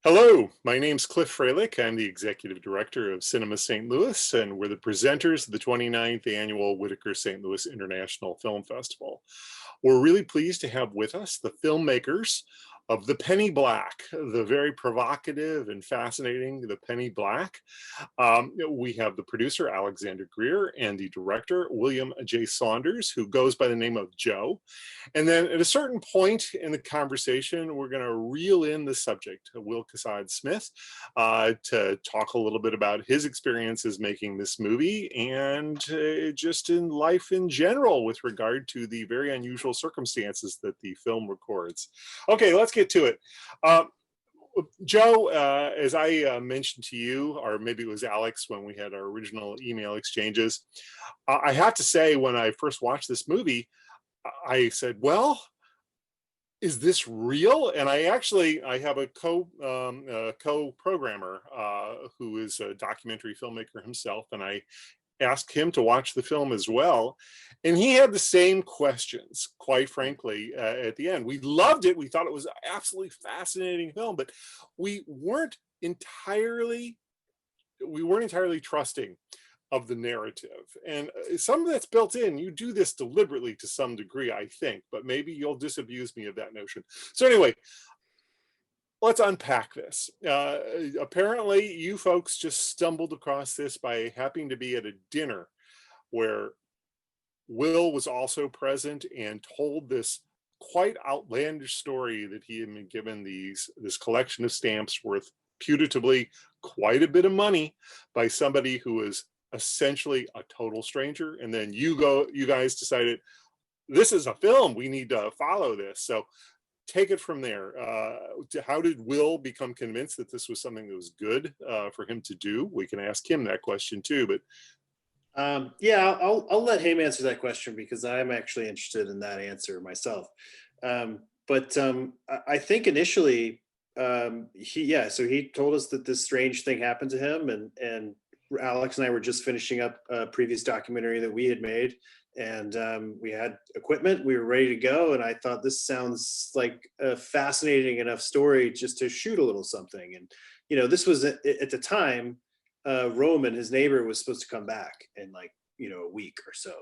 Hello, my name's Cliff Freilich. I'm the executive director of Cinema St. Louis, and we're the presenters of the 29th annual Whitaker St. Louis International Film Festival. We're really pleased to have with us the filmmakers of The Penny Black, the very provocative and fascinating The Penny Black. We have the producer, Alexander Greer, and the director, William J. Saunders, who goes by the name of Joe. And then at a certain point in the conversation, we're going to reel in the subject, Will Cassayd-Smith, to talk a little bit about his experiences making this movie and just in life in general with regard to the very unusual circumstances that the film records. Okay, let's get to it. Joe, as I mentioned to you, or maybe it was Alex when we had our original email exchanges, I have to say when I first watched this movie, I said, well, is this real? And I have a co-programmer who is a documentary filmmaker himself, and I asked him to watch the film as well. And he had the same questions, quite frankly, at the end. We loved it. We thought it was an absolutely fascinating film, but we weren't entirely trusting of the narrative. And some of that's built in. You do this deliberately to some degree, I think, but maybe you'll disabuse me of that notion. So anyway, let's unpack this. Apparently, you folks just stumbled across this by happening to be at a dinner where Will was also present and told this quite outlandish story that he had been given this collection of stamps worth putatively quite a bit of money by somebody who was essentially a total stranger. And then you guys decided, this is a film, we need to follow this. So take it from there. How did Will become convinced that this was something that was good for him to do? We can ask him that question too, but yeah, I'll let him answer that question because I'm actually interested in that answer myself. I think initially, he told us that this strange thing happened to him, and Alex and I were just finishing up a previous documentary that we had made, and we had equipment, we were ready to go, and I thought this sounds like a fascinating enough story just to shoot a little something. And this was at the time, Roman, his neighbor, was supposed to come back in a week or so.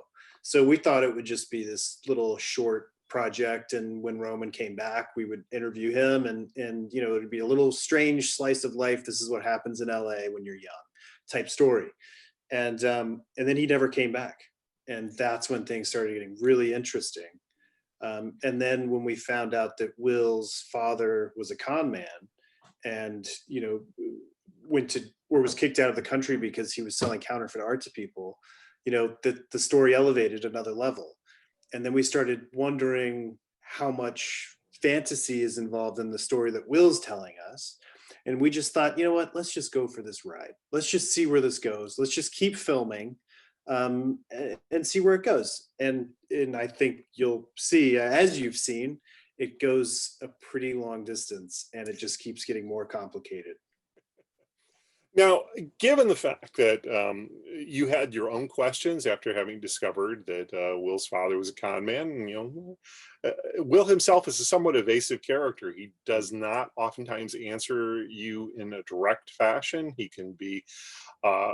So we thought it would just be this little short project, and when Roman came back, we would interview him, and it'd be a little strange slice of life. This is what happens in LA when you're young, type story. And then he never came back, and that's when things started getting really interesting. And then when we found out that Will's father was a con man, and was kicked out of the country because he was selling counterfeit art to people, the story elevated another level. And then we started wondering how much fantasy is involved in the story that Will's telling us. And we just thought, you know what, let's just go for this ride. Let's just see where this goes. Let's just keep filming and see where it goes. And I think you'll see, as you've seen, it goes a pretty long distance, and it just keeps getting more complicated. now, given the fact that you had your own questions after having discovered that Will's father was a con man, Will himself is a somewhat evasive character. He does not oftentimes answer you in a direct fashion. He can be a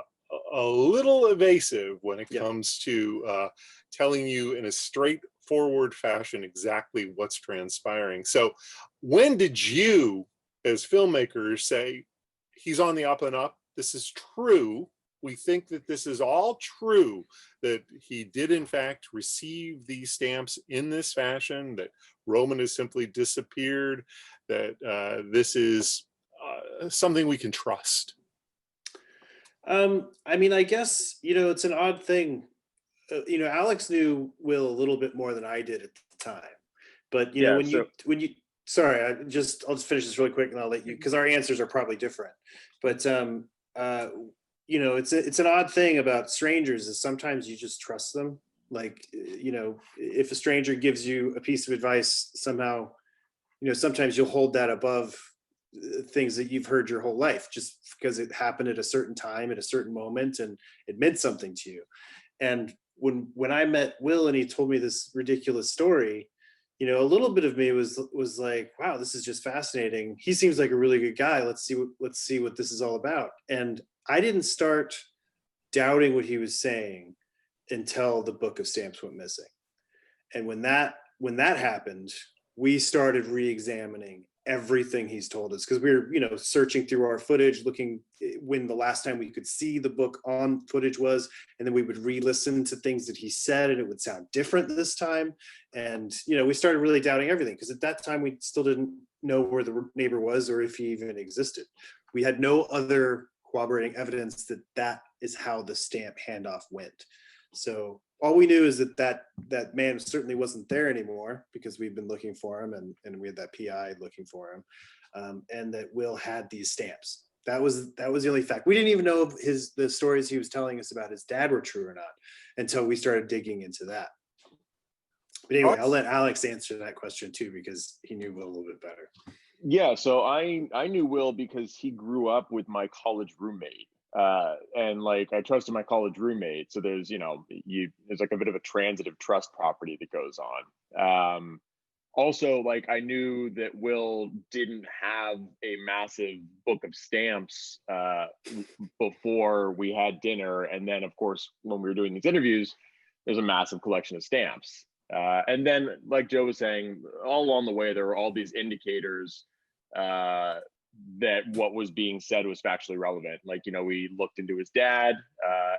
little evasive when it comes to telling you in a straightforward fashion exactly what's transpiring. So when did you, as filmmakers, say, he's on the up and up, this is true, we think that this is all true, that he did in fact receive these stamps in this fashion, that Roman has simply disappeared, that this is something we can trust? I guess, it's an odd thing. Alex knew Will a little bit more than I did at the time. But, sorry, I'll just finish this really quick and I'll let you, because our answers are probably different. But, it's an odd thing about strangers is sometimes you just trust them. Like, if a stranger gives you a piece of advice, somehow, sometimes you'll hold that above things that you've heard your whole life, just because it happened at a certain time, at a certain moment, and it meant something to you. And when I met Will and he told me this ridiculous story, a little bit of me was like, wow, this is just fascinating. He seems like a really good guy. Let's see what this is all about. And I didn't start doubting what he was saying until the book of stamps went missing. And when that happened, we started re-examining everything he's told us, because we were searching through our footage, looking when the last time we could see the book on footage was, and then we would re-listen to things that he said and it would sound different this time. And we started really doubting everything, because at that time we still didn't know where the neighbor was or if he even existed. We had no other corroborating evidence that is how the stamp handoff went. So all we knew is that man certainly wasn't there anymore, because we've been looking for him, and we had that PI looking for him, and that Will had these stamps. That was the only fact. We didn't even know if the stories he was telling us about his dad were true or not until we started digging into that. But anyway, I'll let Alex answer that question too, because he knew Will a little bit better. Yeah, so I knew Will because he grew up with my college roommate. And like, I trusted my college roommate. So there's, there's like a bit of a transitive trust property that goes on. Also, like, I knew that Will didn't have a massive book of stamps before we had dinner. And then, of course, when we were doing these interviews, there's a massive collection of stamps. And then, like Joe was saying, all along the way, there were all these indicators that what was being said was factually relevant. Like, we looked into his dad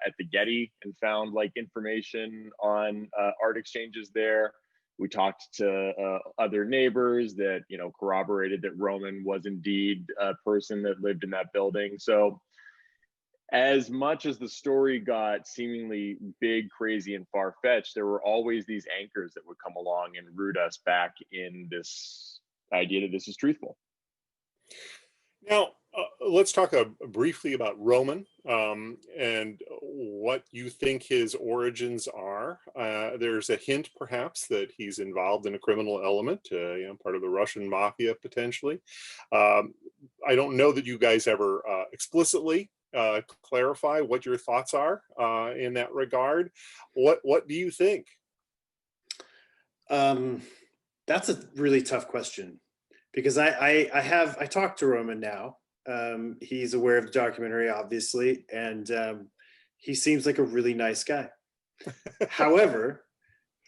at the Getty and found like information on art exchanges there. We talked to other neighbors that, corroborated that Roman was indeed a person that lived in that building. So as much as the story got seemingly big, crazy, and far-fetched, there were always these anchors that would come along and root us back in this idea that this is truthful. Now, let's talk briefly about Roman and what you think his origins are. There's a hint, perhaps, that he's involved in a criminal element, part of the Russian mafia, potentially. I don't know that you guys ever explicitly clarify what your thoughts are in that regard. What do you think? That's a really tough question, because I talked to Roman now. He's aware of the documentary, obviously, and he seems like a really nice guy. However,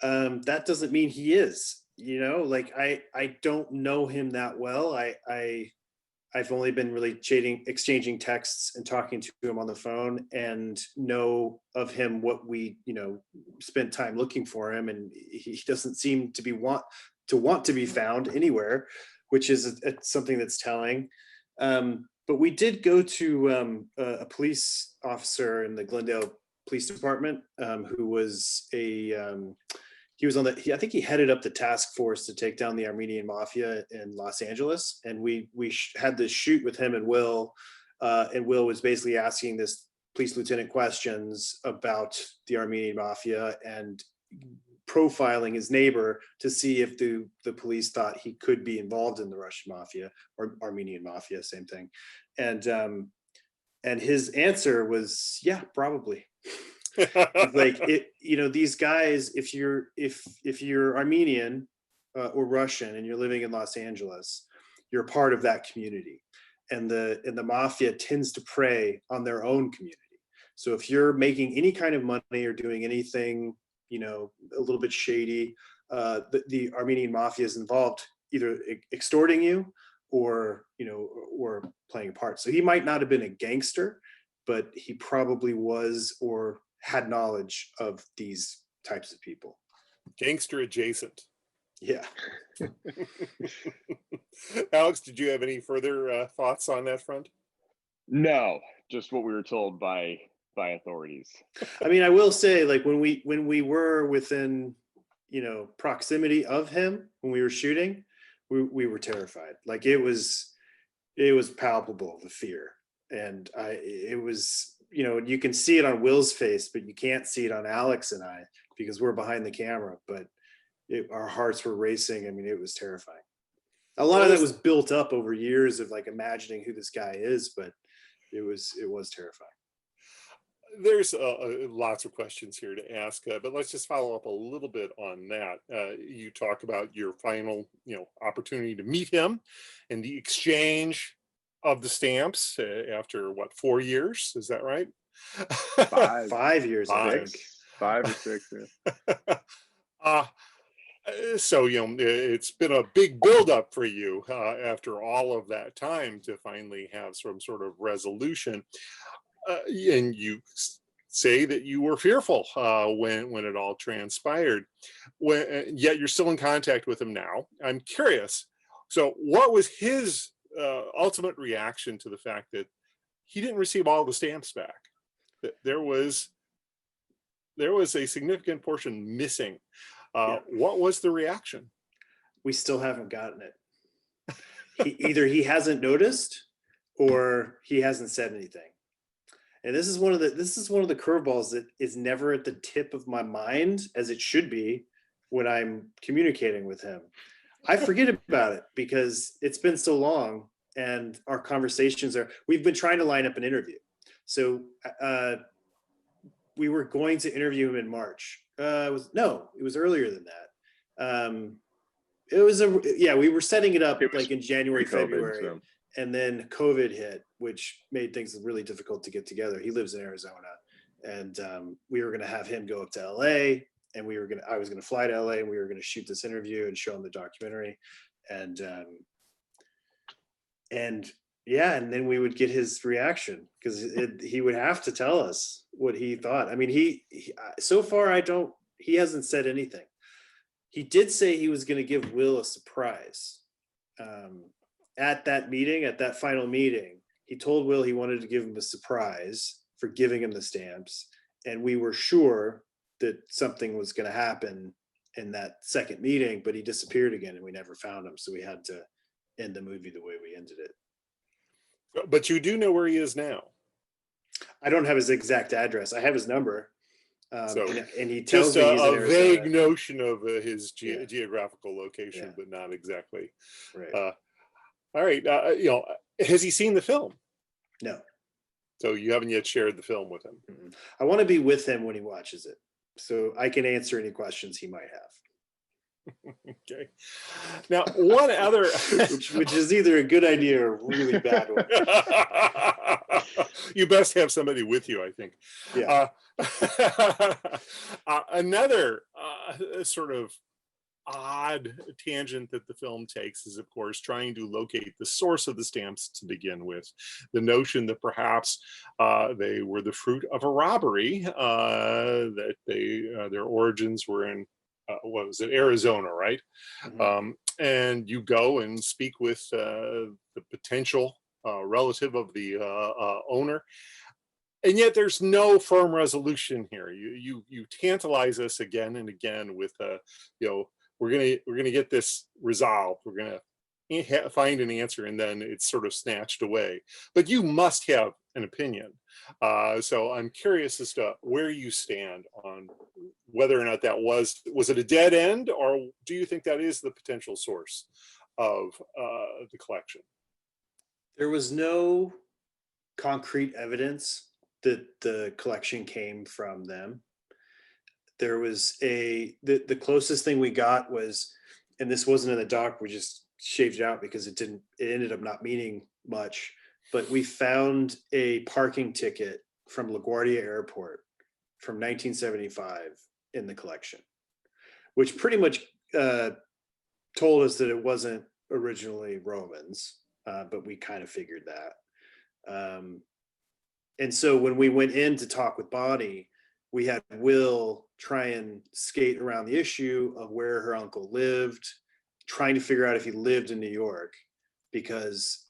that doesn't mean he is. Like, I don't know him that well. I've only been really exchanging texts and talking to him on the phone, and know of him what we spent time looking for him, and he doesn't seem to want to be found anywhere, which is something that's telling. But we did go to a police officer in the Glendale Police Department, who was I think he headed up the task force to take down the Armenian Mafia in Los Angeles. And we had this shoot with him and Will was basically asking this police lieutenant questions about the Armenian Mafia and profiling his neighbor to see if the police thought he could be involved in the Russian Mafia or Armenian Mafia, same thing. And his answer was, yeah, probably. Like, these guys, if you're Armenian or Russian and you're living in Los Angeles, you're part of that community, and the mafia tends to prey on their own community. So if you're making any kind of money or doing anything a little bit shady, the Armenian mafia is involved, either extorting you or playing a part. So he might not have been a gangster, but he probably was or had knowledge of these types of people. Gangster adjacent. Yeah. Alex, did you have any further thoughts on that front? No, just what we were told by authorities. I mean, I will say, like, when we were within proximity of him when we were shooting, we were terrified. Like, it was palpable, the fear. And it was, you can see it on Will's face, but you can't see it on Alex and I, because we're behind the camera. But our hearts were racing. I mean, it was terrifying. A lot of that was built up over years of like imagining who this guy is, but it was terrifying. there's lots of questions here to ask, but let's just follow up a little bit on that. You talk about your final, opportunity to meet him and the exchange of the stamps after what, 4 years? Is that right? Five, 5 years, I think. 5 or 6. Yeah. uh, so it's been a big buildup for you after all of that time to finally have some sort of resolution. And you say that you were fearful when it all transpired. Yet you're still in contact with him now. I'm curious. So, what was his ultimate reaction to the fact that he didn't receive all the stamps back? That there was a significant portion missing. What was the reaction? We still haven't gotten it. Either he hasn't noticed or he hasn't said anything. And this is one of the curveballs that is never at the tip of my mind as it should be when I'm communicating with him. I forget about it because it's been so long, and our conversations we've been trying to line up an interview. So we were going to interview him in March. It was earlier than that. We were setting it up like in January, February. So. And then COVID hit, which made things really difficult to get together. He lives in Arizona, and we were going to have him go up to LA, and I was going to fly to LA, and we were going to shoot this interview and show him the documentary, and then we would get his reaction because he would have to tell us what he thought. I mean, he so far he hasn't said anything. He did say he was going to give Will a surprise. At that final meeting, he told Will he wanted to give him a surprise for giving him the stamps. And we were sure that something was going to happen in that second meeting, but he disappeared again and we never found him. So we had to end the movie the way we ended it. But you do know where he is now. I don't have his exact address. I have his number. And he just tells me he's in Arizona. Vague notion of his geographical location, but not exactly. Right. All right. Has he seen the film? No. So you haven't yet shared the film with him. Mm-hmm. I want to be with him when he watches it, so I can answer any questions he might have. Okay. Now, one other, which is either a good idea or a really bad one. You best have somebody with you, I think. Yeah. Another sort of odd tangent that the film takes is, of course, trying to locate the source of the stamps to begin with. The notion that perhaps they were the fruit of a robbery, that their origins were in what was it, Arizona, right? Mm-hmm. And you go and speak with the potential relative of the owner, and yet there's no firm resolution here. You tantalize us again and again with we're gonna get this resolved. We're gonna find an answer, and then it's sort of snatched away. But you must have an opinion. So I'm curious as to where you stand on whether or not that was it a dead end, or do you think that is the potential source of the collection? There was no concrete evidence that the collection came from them. There was the closest thing we got was, and this wasn't in the doc, we just shaved it out because it ended up not meaning much, but we found a parking ticket from LaGuardia Airport from 1975 in the collection, which pretty much told us that it wasn't originally Romans, but we kind of figured that. And so when we went in to talk with Bonnie, we had Will try and skate around the issue of where her uncle lived, trying to figure out if he lived in New York, because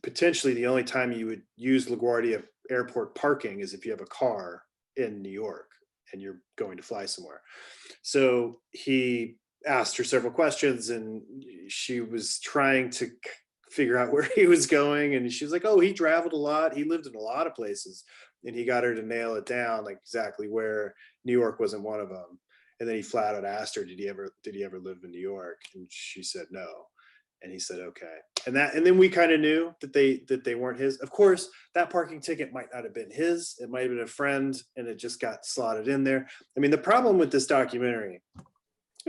potentially the only time you would use LaGuardia Airport parking is if you have a car in New York and you're going to fly somewhere. So he asked her several questions, and she was trying to figure out where he was going, and she was like, oh, he traveled a lot, he lived in a lot of places, and he got her to nail it down, like exactly where. New York wasn't one of them. And then he flat out asked her, did he ever live in New York? And she said no. And he said, okay. And then we kind of knew that they weren't his. Of course, that parking ticket might not have been his. It might have been a friend, and it just got slotted in there. I mean, the problem with this documentary,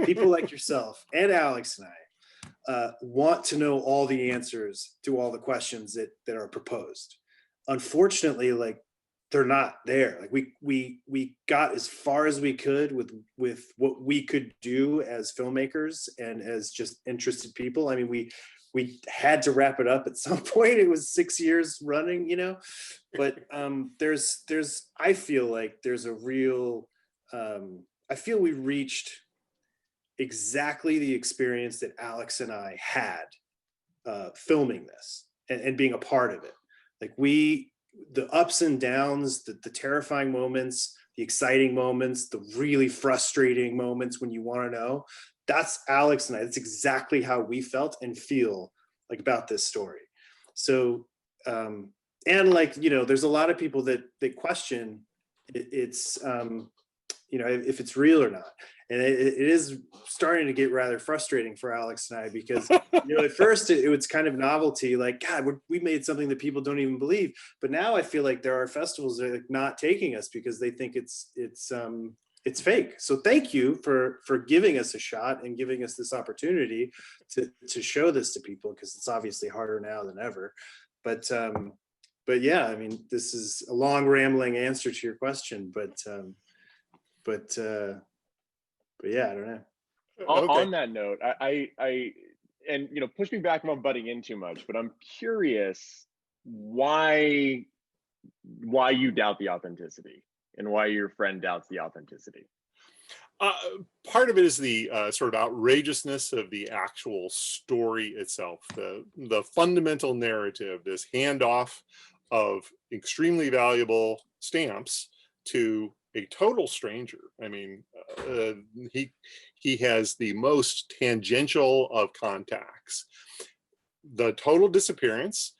people like yourself and Alex and I want to know all the answers to all the questions that are proposed. Unfortunately, like, they're not there. Like, we got as far as we could with what we could do as filmmakers and as just interested people. I mean, we had to wrap it up at some point. It was 6 years running, you know, but there's I feel like there's a real I feel we reached exactly the experience that Alex and I had filming this and being a part of it. Like, the ups and downs, the terrifying moments, the exciting moments, the really frustrating moments when you want to know, that's Alex and I. That's exactly how we felt and feel like about this story. So, and like, you know, there's a lot of people that question it's, you know, if it's real or not. And it is starting to get rather frustrating for Alex and I, because, you know, at first it was kind of novelty, like, God, we made something that people don't even believe. But now I feel like there are festivals that are not taking us because they think it's fake. So thank you for giving us a shot and giving us this opportunity to show this to people, because it's obviously harder now than ever. But yeah, I mean, this is a long rambling answer to your question, but yeah, I don't know. On that note, I and, you know, push me back if I'm butting in too much, but I'm curious why you doubt the authenticity and why your friend doubts the authenticity. Part of it is the sort of outrageousness of the actual story itself, the fundamental narrative, this handoff of extremely valuable stamps to a total stranger. I mean, he has the most tangential of contacts, the total disappearance,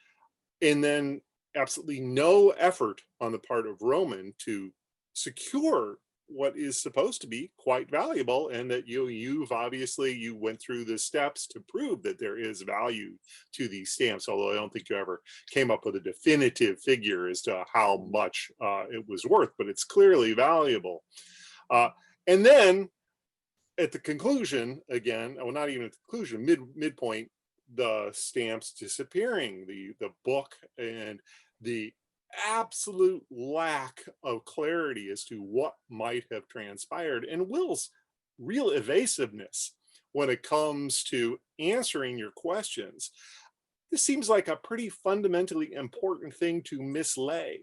and then absolutely no effort on the part of Roman to secure what is supposed to be quite valuable, and that you've obviously, you went through the steps to prove that there is value to these stamps, although I don't think you ever came up with a definitive figure as to how much it was worth, but it's clearly valuable. And then at the conclusion, again, well, not even at the conclusion, midpoint, the stamps disappearing, the book, and the absolute lack of clarity as to what might have transpired, and Will's real evasiveness when it comes to answering your questions. This seems like a pretty fundamentally important thing to mislay.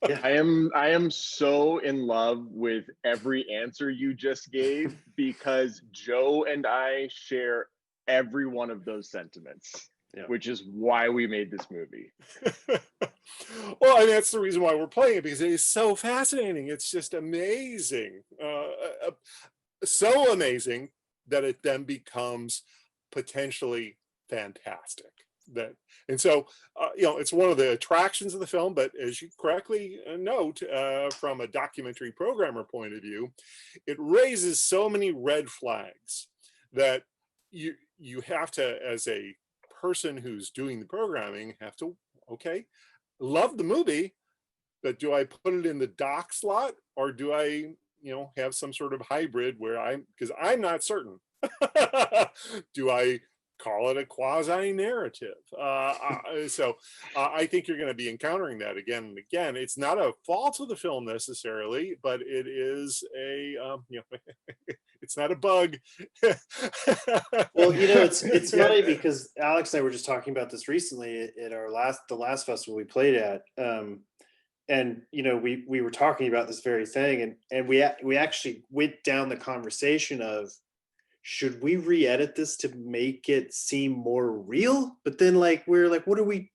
Yeah. I am so in love with every answer you just gave, because Joe and I share every one of those sentiments. Yeah. Which is why we made this movie. Well, and that's the reason why we're playing it, because it is so fascinating. It's just amazing. So amazing that it then becomes potentially fantastic. And so, you know, it's one of the attractions of the film, but as you correctly note, from a documentary programmer point of view, it raises so many red flags that you have to, as a person who's doing the programming, have to, okay, love the movie, but do I put it in the doc slot, or do I, you know, have some sort of hybrid where because I'm not certain. Do I call it a quasi narrative? So I think you're going to be encountering that again and again. It's not a fault of the film necessarily, but it is a, you know, it's not a bug. Well, you know, it's funny because Alex and I were just talking about this recently at the last festival we played at. And, you know, we were talking about this very thing, and we actually went down the conversation of, should we re-edit this to make it seem more real? But then, like, we're like, why are we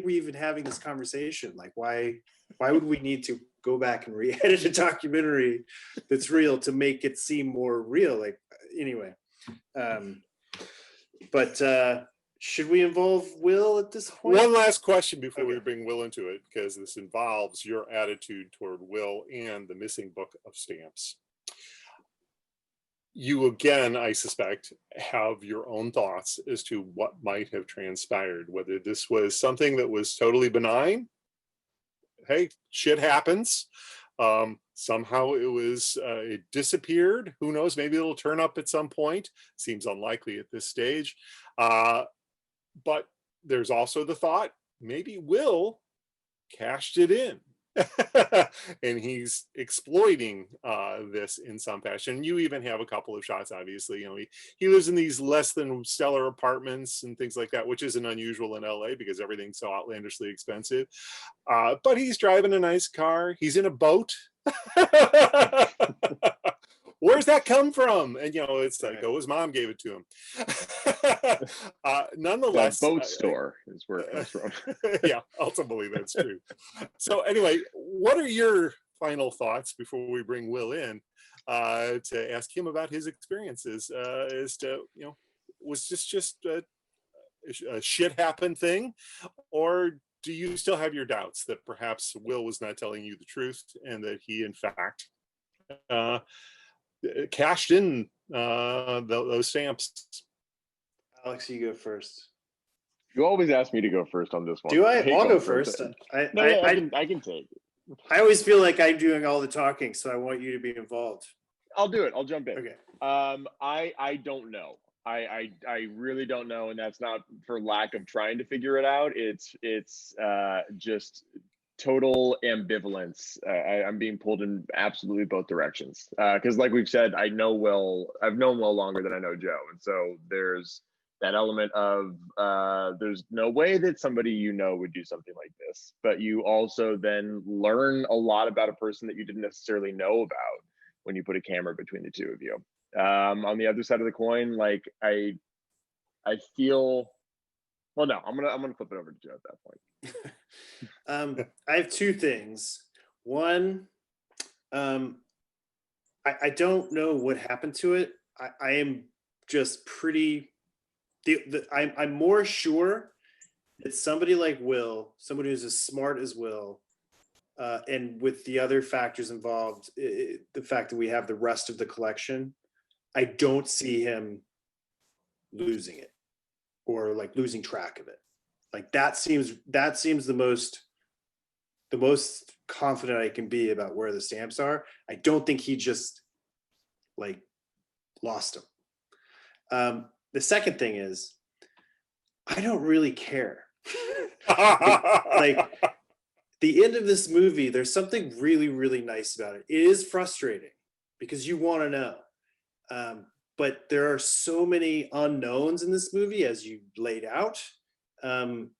even having this conversation? Like, why would we need to go back and re-edit a documentary that's real to make it seem more real? Like, anyway, but should we involve Will at this point? One last question before we bring Will into it, because this involves your attitude toward Will and the missing book of stamps. you again, I suspect, have your own thoughts as to what might have transpired, whether this was something that was totally benign. Hey, shit happens. Somehow it disappeared. Who knows? Maybe it'll turn up at some point. Seems unlikely at this stage. But there's also the thought maybe Will cashed it in. And he's exploiting this in some fashion. You even have a couple of shots, obviously. You know, he lives in these less than stellar apartments and things like that, which isn't unusual in LA because everything's so outlandishly expensive. But he's driving a nice car. He's in a boat. Where's that come from? And you know, it's like, oh, his mom gave it to him. Nonetheless, the boat store is where it comes from. Yeah, ultimately that's true. So anyway, what are your final thoughts before we bring Will in to ask him about his experiences as to, you know, was this just a shit happen thing, or do you still have your doubts that perhaps Will was not telling you the truth and that he in fact cashed in those stamps? Alex, you go first. You always ask me to go first on this one. Do I? I'll go first. first. I can take it. I always feel like I'm doing all the talking, so I want you to be involved. I'll do it. I'll jump in. Okay. I don't know. I really don't know, and that's not for lack of trying to figure it out. It's just total ambivalence. I'm being pulled in absolutely both directions. Because like we've said, I've known Will longer than I know Joe. And so there's that element of there's no way that somebody you know would do something like this. But you also then learn a lot about a person that you didn't necessarily know about when you put a camera between the two of you. On the other side of the coin, like I feel, well, no, I'm gonna flip it over to Joe at that point. I have two things. One, I don't know what happened to it. I am just pretty. I'm more sure that somebody like Will, somebody who's as smart as Will, and with the other factors involved, the fact that we have the rest of the collection, I don't see him losing it or like losing track of it. Like that seems the most confident I can be about where the stamps are. I don't think he just like lost them. The second thing is, I don't really care. Like the end of this movie, there's something really, really nice about it. It is frustrating because you want to know. But there are so many unknowns in this movie, as you laid out. And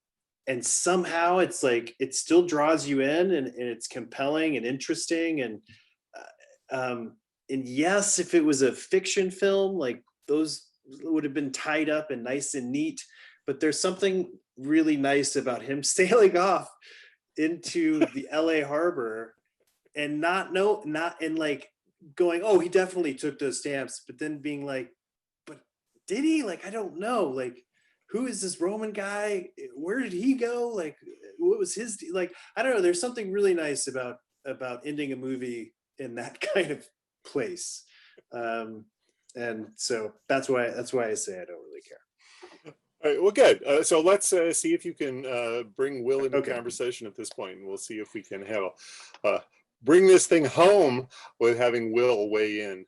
somehow it's like, it still draws you in and it's compelling and interesting. And yes, if it was a fiction film, like those would have been tied up and nice and neat, but there's something really nice about him sailing off into the LA harbor and not like going, oh, he definitely took those stamps, but then being like, but did he? Like, I don't know. Like, who is this Roman guy? Where did he go? Like, what was his, like, I don't know. There's something really nice about ending a movie in that kind of place. And so that's why I say I don't really care. All right, well, good. So let's see if you can bring Will into conversation at this point, and we'll see if we can have bring this thing home with having Will weigh in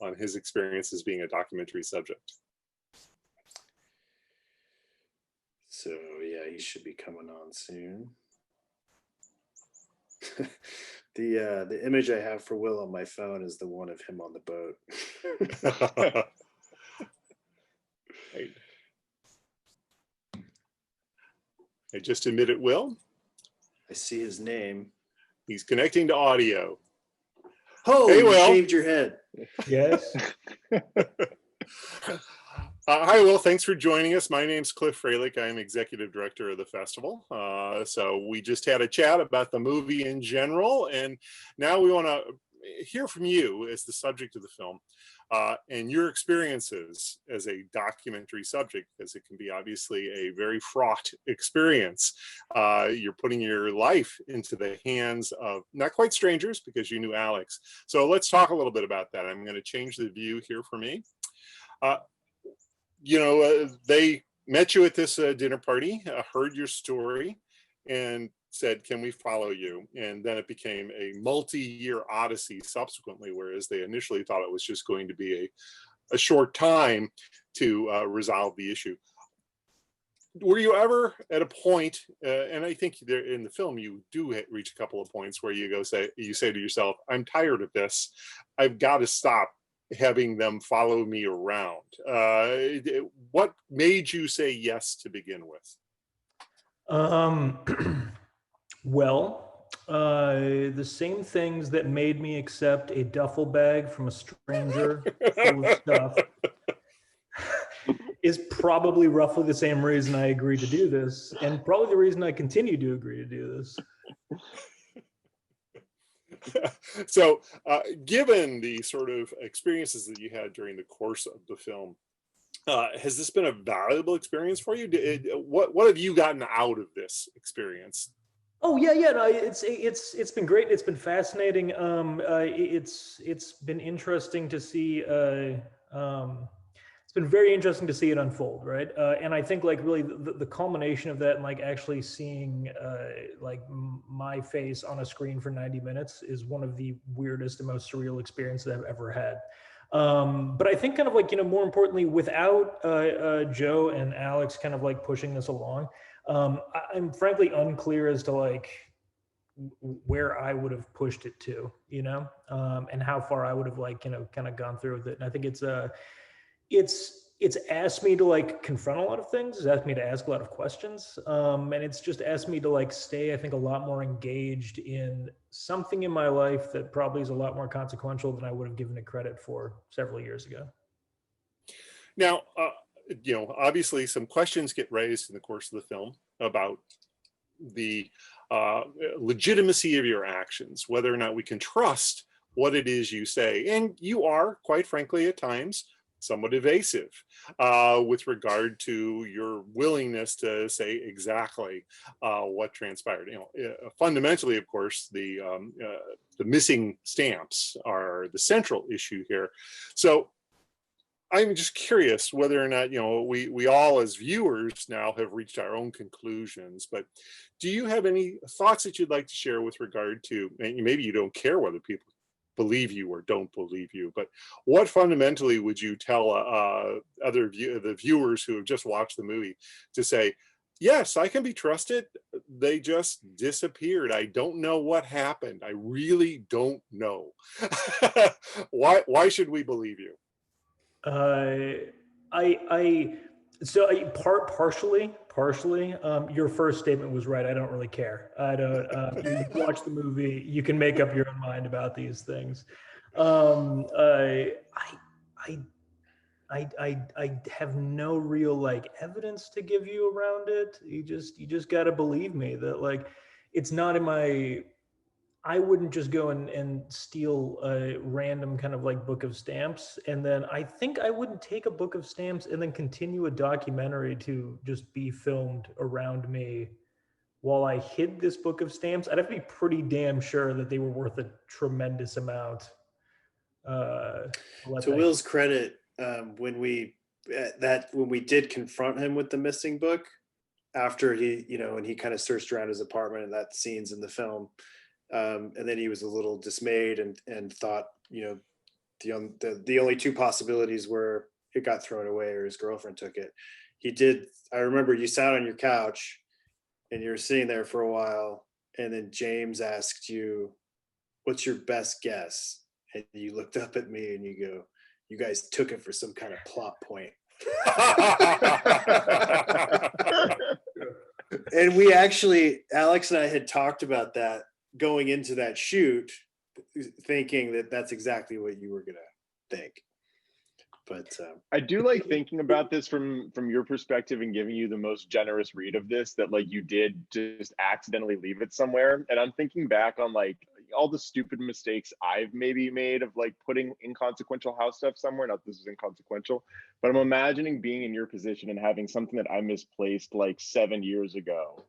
on his experiences being a documentary subject. So yeah, he should be coming on soon. The image I have for Will on my phone is the one of him on the boat. I just admitted Will. I see his name. He's connecting to audio. Oh, hey, you Will. shaved your head. Yes. Hi, Will. Thanks for joining us. My name's Cliff Freilich. I'm executive director of the festival. So we just had a chat about the movie in general, and now we want to hear from you as the subject of the film. and your experiences as a documentary subject, because it can be obviously a very fraught experience. You're putting your life into the hands of not quite strangers, because you knew Alex. So let's talk a little bit about that. I'm going to change the view here for me. They met you at this dinner party, heard your story, and said, can we follow you? And then it became a multi-year odyssey subsequently, whereas they initially thought it was just going to be a short time to resolve the issue. Were you ever at a point, and I think there in the film you do reach a couple of points where you say to yourself, I'm tired of this, I've got to stop having them follow me around. What made you say yes to begin with? Well, the same things that made me accept a duffel bag from a stranger full of stuff is probably roughly the same reason I agreed to do this, and probably the reason I continue to agree to do this. So, given the sort of experiences that you had during the course of the film, has this been a valuable experience for you? What have you gotten out of this experience? Oh yeah. No, it's been great. It's been fascinating. It's been interesting to see. It's been very interesting to see it unfold, right? And I think like really the culmination of that, and like actually seeing like my face on a screen for 90 minutes is one of the weirdest and most surreal experiences I've ever had. But I think kind of like, more importantly, without Joe and Alex kind of like pushing this along, I'm frankly unclear as to like where I would have pushed it to, and how far I would have like, kind of gone through with it. And I think it's asked me to like confront a lot of things. It's asked me to ask a lot of questions. And it's just asked me to like stay, I think, a lot more engaged in something in my life that probably is a lot more consequential than I would have given it credit for several years ago. Now, obviously some questions get raised in the course of the film about the legitimacy of your actions, whether or not we can trust what it is you say. And you are, quite frankly, at times, somewhat evasive with regard to your willingness to say exactly what transpired. Fundamentally, of course, the missing stamps are the central issue here. So I'm just curious whether or not, we all as viewers now have reached our own conclusions, but do you have any thoughts that you'd like to share with regard to, and maybe you don't care whether people believe you or don't believe you, but what fundamentally would you tell the viewers who have just watched the movie to say, yes, I can be trusted, they just disappeared, I don't know what happened, I really don't know. Why should we believe you? Partially, your first statement was right. I don't really care. I don't, you watch the movie, you can make up your own mind about these things. I have no real like evidence to give you around it. You just got to believe me that like, it's not in my, I wouldn't just go and steal a random kind of like book of stamps. And then I think I wouldn't take a book of stamps and then continue a documentary to just be filmed around me while I hid this book of stamps. I'd have to be pretty damn sure that they were worth a tremendous amount. To Will's credit, when we did confront him with the missing book, after he, and he kind of searched around his apartment, and that scene's in the film. And then he was a little dismayed and thought, the only two possibilities were it got thrown away or his girlfriend took it. I remember you sat on your couch and you were sitting there for a while, and then James asked you, what's your best guess? And you looked up at me and you go, you guys took it for some kind of plot point. And we actually, Alex and I had talked about that going into that shoot, thinking that that's exactly what you were gonna think. But I do like thinking about this from your perspective and giving you the most generous read of this, that like you did just accidentally leave it somewhere. And I'm thinking back on like, all the stupid mistakes I've maybe made of like putting inconsequential house stuff somewhere. Not that this is inconsequential, but I'm imagining being in your position and having something that I misplaced like 7 years ago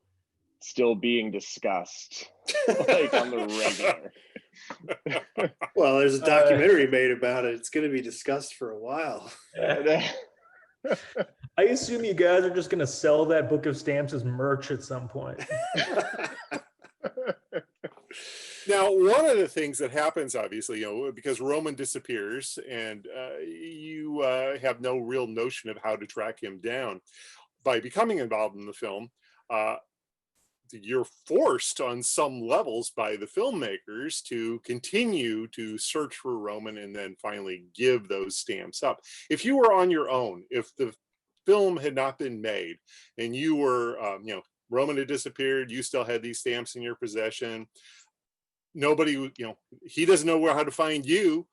still being discussed like on the regular. Well, there's a documentary made about it. It's going to be discussed for a while. I assume you guys are just going to sell that book of stamps as merch at some point. Now, one of the things that happens, obviously, because Roman disappears and you have no real notion of how to track him down, by becoming involved in the film, you're forced on some levels by the filmmakers to continue to search for Roman and then finally give those stamps up. If you were on your own, if the film had not been made and you were, Roman had disappeared, you still had these stamps in your possession, nobody, he doesn't know how to find you.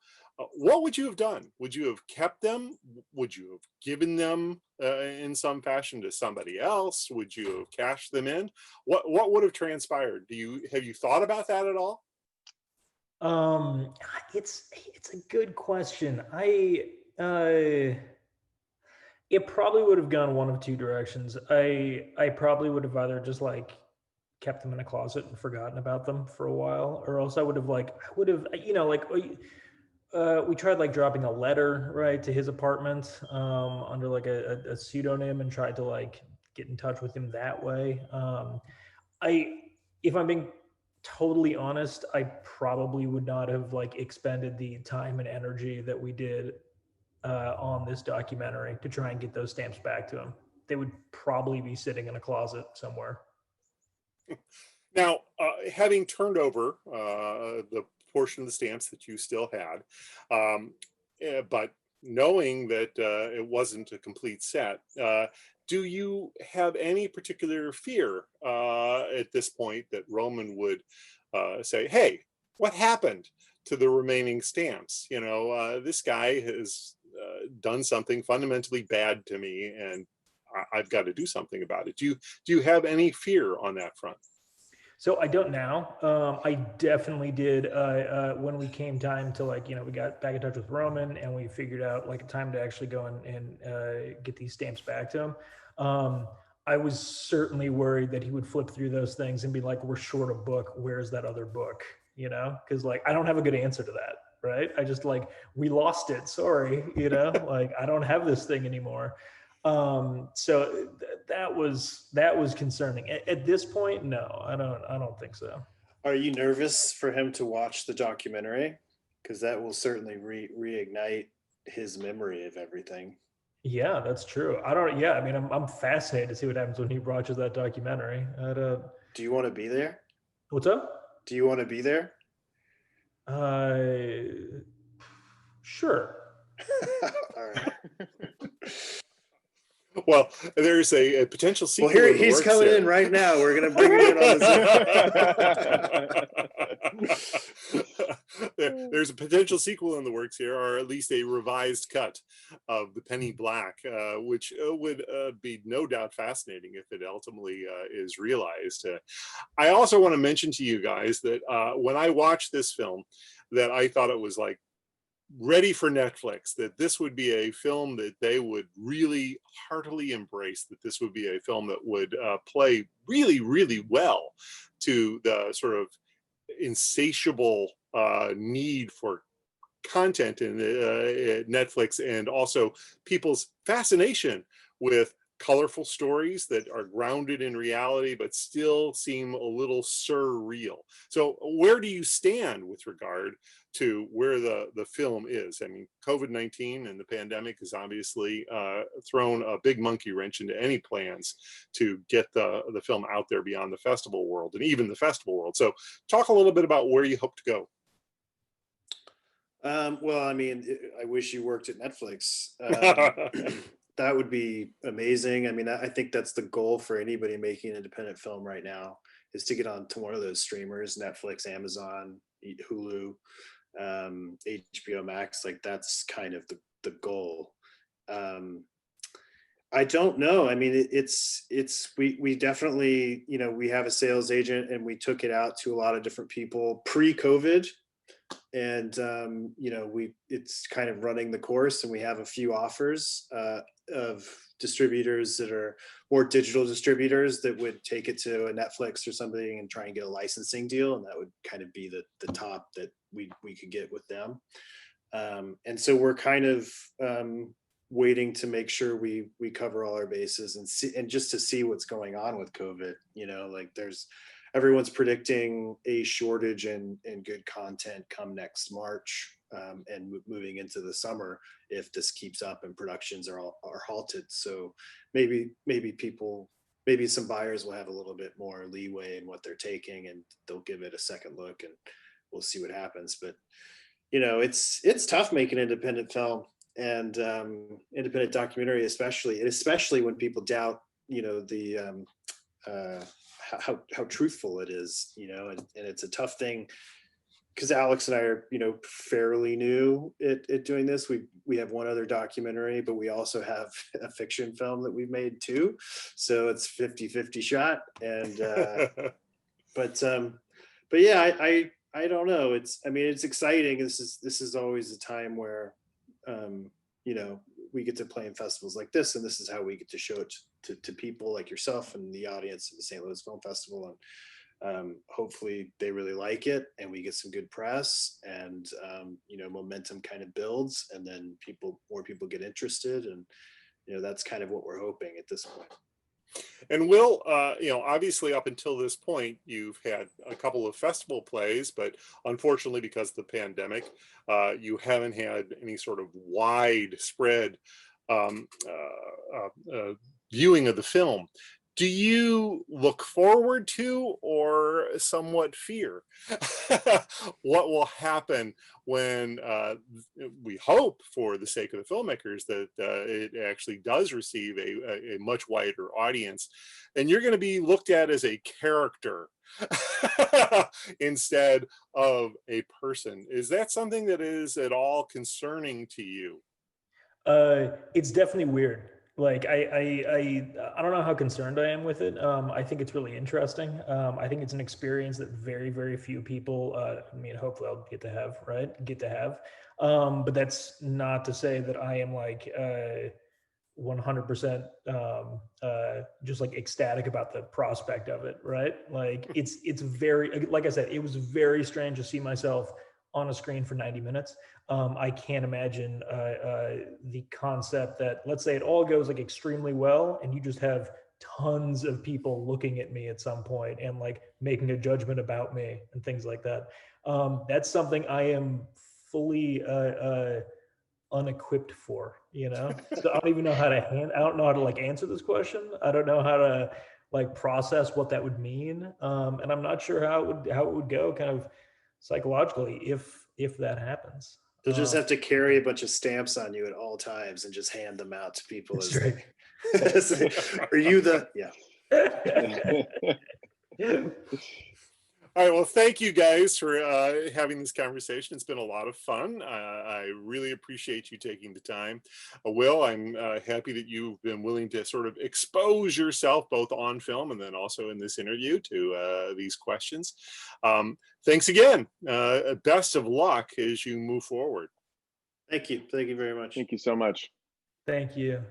What would you have done? Would you have kept them? Would you have given them in some fashion to somebody else? Would you have cashed them in? What would have transpired? Have you thought about that at all? It's a good question. It probably would have gone one of two directions. I probably would have either just like kept them in a closet and forgotten about them for a while, or else I would have we tried like dropping a letter right to his apartment under like a pseudonym and tried to like get in touch with him that way. If I'm being totally honest, I probably would not have like expended the time and energy that we did on this documentary to try and get those stamps back to him. They would probably be sitting in a closet somewhere. Now, having turned over the portion of the stamps that you still had, but knowing that it wasn't a complete set, do you have any particular fear at this point that Roman would say, hey, what happened to the remaining stamps? This guy has done something fundamentally bad to me and I've got to do something about it. Do you have any fear on that front? So I don't now. I definitely did when we came time to we got back in touch with Roman and we figured out like a time to actually go and get these stamps back to him. I was certainly worried that he would flip through those things and be like, we're short a book. Where's that other book? Because I don't have a good answer to that. Right. I just we lost it. Sorry. I don't have this thing anymore. So that was concerning. At this point, no, I don't think so. Are you nervous for him to watch the documentary? Because that will certainly reignite his memory of everything. Yeah, that's true. I'm fascinated to see what happens when he watches that documentary. Do you want to be there? What's up? Do you want to be there? Sure. All right. Well, there's a potential sequel. Well, here he's coming in right now. We're going to bring him in on the There's a potential sequel in the works here, or at least a revised cut of The Penny Black, which would be no doubt fascinating if it ultimately is realized. I also want to mention to you guys that when I watched this film, that I thought it was ready for Netflix, that this would be a film that they would really heartily embrace, that this would be a film that would play really, really well to the sort of insatiable need for content in Netflix, and also people's fascination with colorful stories that are grounded in reality but still seem a little surreal. So where do you stand with regard to where the film is? I mean, COVID-19 and the pandemic has obviously thrown a big monkey wrench into any plans to get the film out there beyond the festival world and even the festival world. So talk a little bit about where you hope to go. Well, I mean, I wish you worked at Netflix. That would be amazing. I mean, I think that's the goal for anybody making an independent film right now, is to get on to one of those streamers, Netflix, Amazon, Hulu, HBO Max. That's kind of the goal. I don't know. I mean, we definitely, you know, we have a sales agent and we took it out to a lot of different people pre-COVID. And you know, it's kind of running the course, and we have a few offers of distributors that are more digital distributors that would take it to a Netflix or something and try and get a licensing deal, and that would kind of be the top that we could get with them. And so we're kind of waiting to make sure we cover all our bases and see, and just to see what's going on with COVID. You know, like everyone's predicting a shortage in good content come next March, and moving into the summer if this keeps up and productions are halted. So maybe some buyers will have a little bit more leeway in what they're taking, and they'll give it a second look, and we'll see what happens. But you know, it's tough making independent film and independent documentary, especially when people doubt, you know, the how truthful it is, you know, and it's a tough thing because Alex and I are, you know, fairly new at doing this. We have one other documentary, but we also have a fiction film that we've made too. So it's 50-50 shot. And but yeah, I don't know. I mean, it's exciting. This is always a time where you know, we get to play in festivals like this, and this is how we get to show it to people like yourself and the audience of the St. Louis Film Festival. And hopefully they really like it, and we get some good press, and you know, momentum kind of builds, and then more people get interested, and you know, that's kind of what we're hoping at this point. And Will, you know, obviously up until this point, you've had a couple of festival plays, but unfortunately, because of the pandemic, you haven't had any sort of widespread viewing of the film. Do you look forward to, or somewhat fear, what will happen when we hope, for the sake of the filmmakers, that it actually does receive a much wider audience, and you're going to be looked at as a character instead of a person? Is that something that is at all concerning to you? It's definitely weird. Like I don't know how concerned I am with it. I think it's really interesting. I think it's an experience that very, very few people, I mean, hopefully I'll get to have. But that's not to say that I am like 100% just like ecstatic about the prospect of it, right? Like it's very, like I said, it was very strange to see myself on a screen for 90 minutes. I can't imagine the concept that, let's say it all goes like extremely well, and you just have tons of people looking at me at some point and like making a judgment about me and things like that. That's something I am fully unequipped for, you know? So I don't even know how to I don't know how to like answer this question. I don't know how to like process what that would mean. And I'm not sure how it would go kind of psychologically if that happens. They'll just have to carry a bunch of stamps on you at all times and just hand them out to people. That's right. Are you the, yeah. All right, well, thank you guys for having this conversation. It's been a lot of fun. I really appreciate you taking the time. Will, I'm happy that you've been willing to sort of expose yourself both on film and then also in this interview to these questions. Thanks again. Best of luck as you move forward. Thank you. Thank you very much. Thank you so much. Thank you.